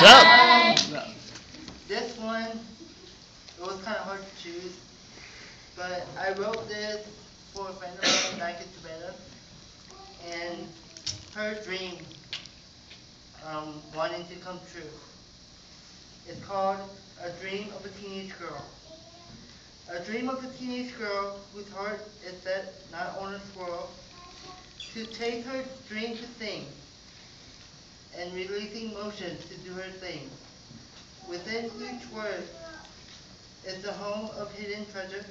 up? This one, it was kind of hard to choose, but I wrote this for a friend of mine back in Savannah, and her dream wanting to come true. It's called A Dream of a Teenage Girl. A dream of a teenage girl whose heart is set not on a squirrel, to take her dream to sing, and releasing motion to do her thing. Within each word is the home of hidden treasure.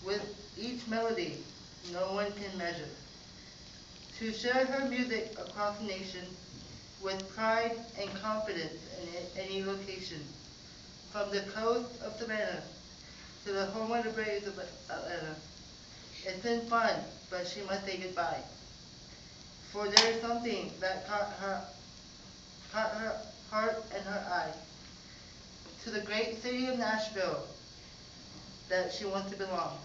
With each melody, no one can measure. To share her music across the nation, with pride and confidence in any location, from the coast of Savannah to the home of the Braves of Atlanta. It's been fun, but she must say goodbye. For there is something that caught her heart and her eye. To the great city of Nashville that she wants to belong.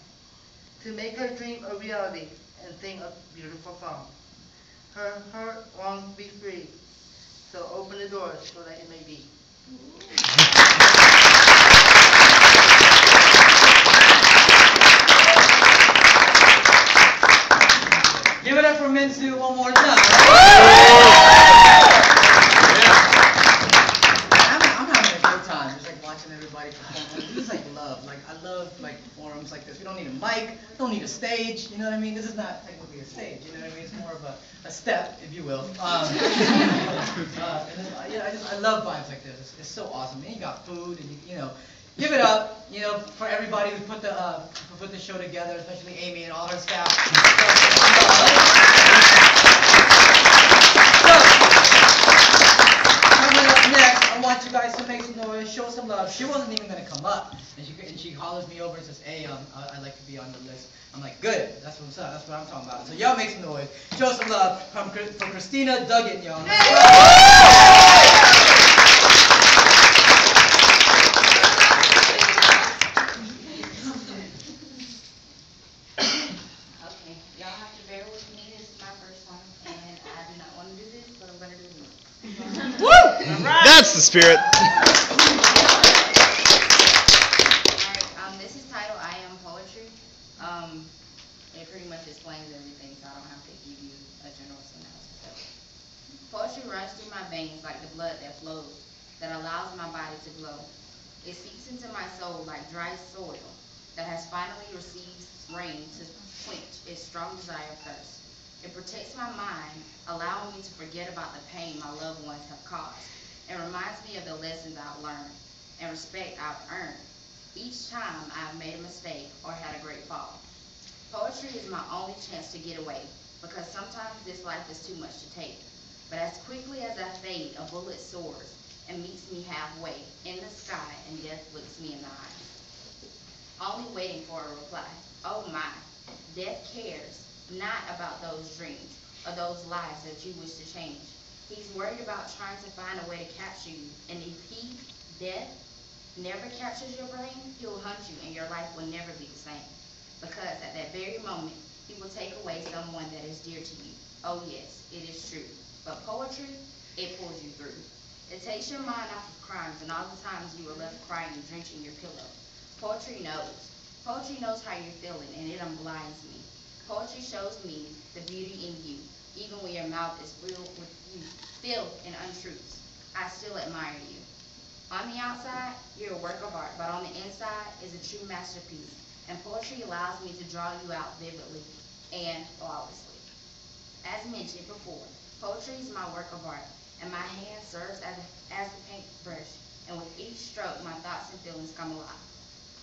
To make her dream a reality and sing a beautiful song. Her heart longs to be free, so open the doors so that it may be. Give it up for Minsoo one more time. I'm having a good time just like watching everybody perform. This is like love. Like I love like forums like this. We don't need a mic, don't need a stage, you know what I mean? This is not technically a stage, you know what I mean? It's more of a step, if you will. I love vibes like this. It's so awesome. And you got food and you know. Give it up, you know, for everybody who put the show together, especially Amy and all her staff. So, coming up next, I want you guys to make some noise, show some love. She wasn't even gonna come up, and she hollers me over and says, "Hey, I'd like to be on the list." I'm like, "Good, that's what's up. That's what I'm talking about." So y'all make some noise, show some love for Christina Duggin, y'all. That's the spirit. Alright, this is titled I Am Poetry. It pretty much explains everything, so I don't have to give you a general synopsis of it. Poetry runs through my veins like the blood that flows, that allows my body to glow. It seeps into my soul like dry soil that has finally received rain to quench its strong desire thirst. It protects my mind, allowing me to forget about the pain my loved ones have caused, and reminds me of the lessons I've learned and respect I've earned each time I've made a mistake or had a great fall. Poetry is my only chance to get away, because sometimes this life is too much to take. But as quickly as I fade, a bullet soars and meets me halfway in the sky, and death looks me in the eyes, only waiting for a reply. Oh my, death cares not about those dreams or those lives that you wish to change. He's worried about trying to find a way to capture you, and if he, death, never captures your brain, he'll hunt you and your life will never be the same. Because at that very moment, he will take away someone that is dear to you. Oh yes, it is true. But poetry, it pulls you through. It takes your mind off of crimes and all the times you were left crying and drenching your pillow. Poetry knows. Poetry knows how you're feeling, and it unblinds me. Poetry shows me the beauty in you, even when your mouth is filled with filth and untruths. I still admire you. On the outside, you're a work of art, but on the inside is a true masterpiece, and poetry allows me to draw you out vividly and flawlessly. As mentioned before, poetry is my work of art, and my hand serves as a paintbrush, and with each stroke, my thoughts and feelings come alive.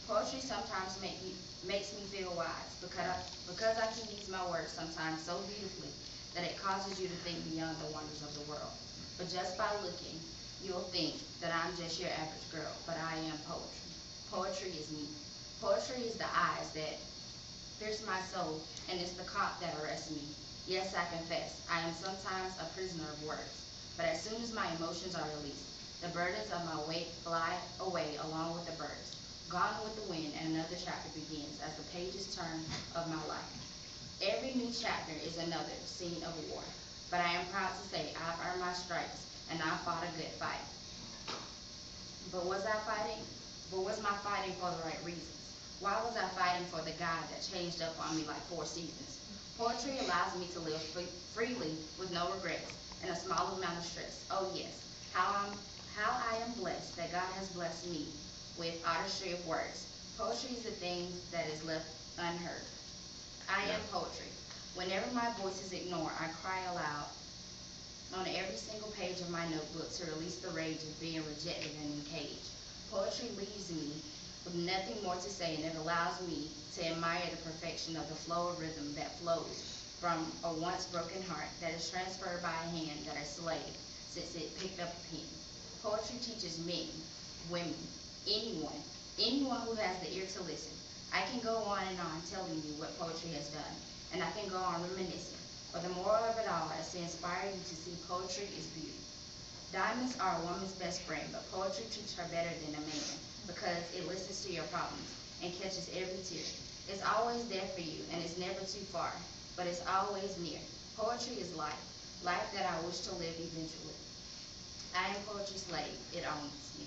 Poetry sometimes makes me feel wise, because I can use my words sometimes so beautifully that it causes you to think beyond the wonders of the world. But just by looking, you'll think that I'm just your average girl, but I am poetry. Poetry is me. Poetry is the eyes that pierce my soul, and it's the cop that arrests me. Yes, I confess, I am sometimes a prisoner of words, but as soon as my emotions are released, the burdens of my weight fly away along with the birds. Gone with the wind, and another chapter begins as the pages turn of my life. Every new chapter is another scene of war, but I am proud to say I've earned my stripes and I fought a good fight. But was I fighting? But was my fighting for the right reasons? Why was I fighting for the guy that changed up on me like 4 seasons? Poetry allows me to live freely with no regrets and a small amount of stress. Oh yes, how I am blessed that God has blessed me with artistry of words. Poetry is the thing that is left unheard. I am poetry. Whenever my voice is ignored, I cry aloud on every single page of my notebook to release the rage of being rejected and encaged. Poetry leaves me with nothing more to say, and it allows me to admire the perfection of the flow of rhythm that flows from a once broken heart that is transferred by a hand that is slave since it picked up a pen. Poetry teaches men, women, anyone who has the ear to listen. I can go on and on telling you what poetry has done, and I can go on reminiscing. But the moral of it all is to inspire you to see poetry is beauty. Diamonds are a woman's best friend, but poetry treats her better than a man because it listens to your problems and catches every tear. It's always there for you, and it's never too far, but it's always near. Poetry is life, life that I wish to live eventually. I am poetry's slave. It owns me.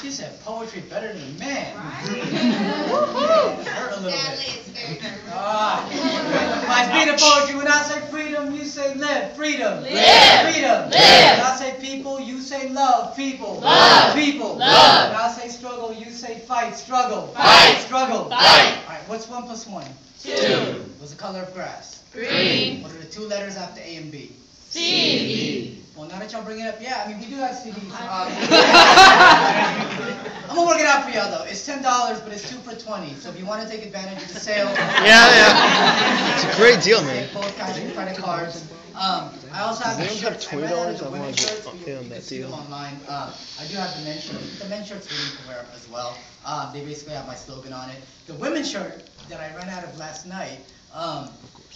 She said poetry better than a man. Right? Hurt a little bit. My speed of poetry, when I say freedom, you say live. Freedom. Live. Freedom. Live. When I say people, you say love. People. Love. People. Love. When I say struggle, you say fight. Struggle. Fight. Struggle. Fight. Alright, what's 1 plus 1? 2. What's the color of grass? Green. What are the 2 letters after A and B? C. Well, now that y'all bring it up, yeah, I mean, we do have CDs. I'm gonna work it out for y'all though. It's $10, but it's 2 for $20. So if you want to take advantage of the sale, Yeah. It's a great deal, man. take both kinds of credit cards. I also have the Does anyone have shirts. I ran out of $20? the I wanna women's get shirts, but in you that can see them deal. online. I do have the men's shirts. The men's shirts really can wear them as well. They basically have my slogan on it. The women's shirt that I ran out of last night,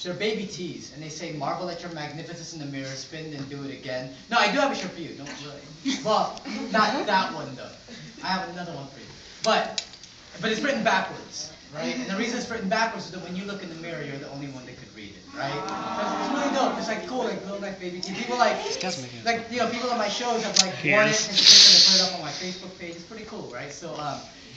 they're baby tees, and they say, marvel at your magnificence in the mirror, spin and do it again. No, I do have a shirt for you, don't worry. Well, not that one though. I have another one for you. But it's written backwards, right? And the reason it's written backwards is that when you look in the mirror, you're the only one that could read it, right? It's really dope. It's like cool, like little like baby tees. People like people on my shows have like worn it and put it up on my Facebook page. It's pretty cool, right? So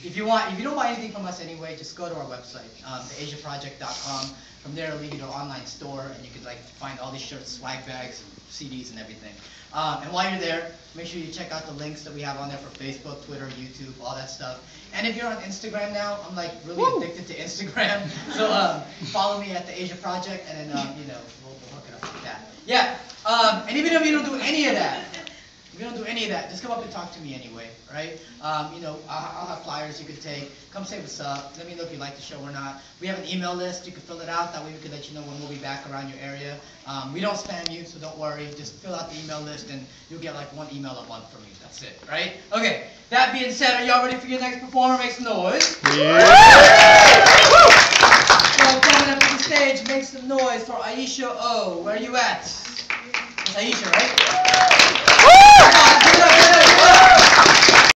if you don't buy anything from us anyway, just go to our website, theasiaproject.com. From there, it'll lead you to our online store, and you can like find all these shirts, swag bags, and CDs, and everything. And while you're there, make sure you check out the links that we have on there for Facebook, Twitter, YouTube, all that stuff. And if you're on Instagram now, I'm like really addicted to Instagram. So follow me at the Asia Project, and then we'll hook it up like that. Yeah. And even if you don't do any of that. If you don't do any of that, just come up and talk to me anyway, right? I'll have flyers you could take. Come say what's up. Let me know if you like the show or not. We have an email list. You can fill it out. That way we can let you know when we'll be back around your area. We don't spam you, so don't worry. Just fill out the email list, and you'll get like 1 email a month from me. That's it, right? Okay. That being said, are y'all ready for your next performer? Make some noise. Yeah. So coming up to the stage, make some noise for Aisha O. Where are you at? It's Aisha, right?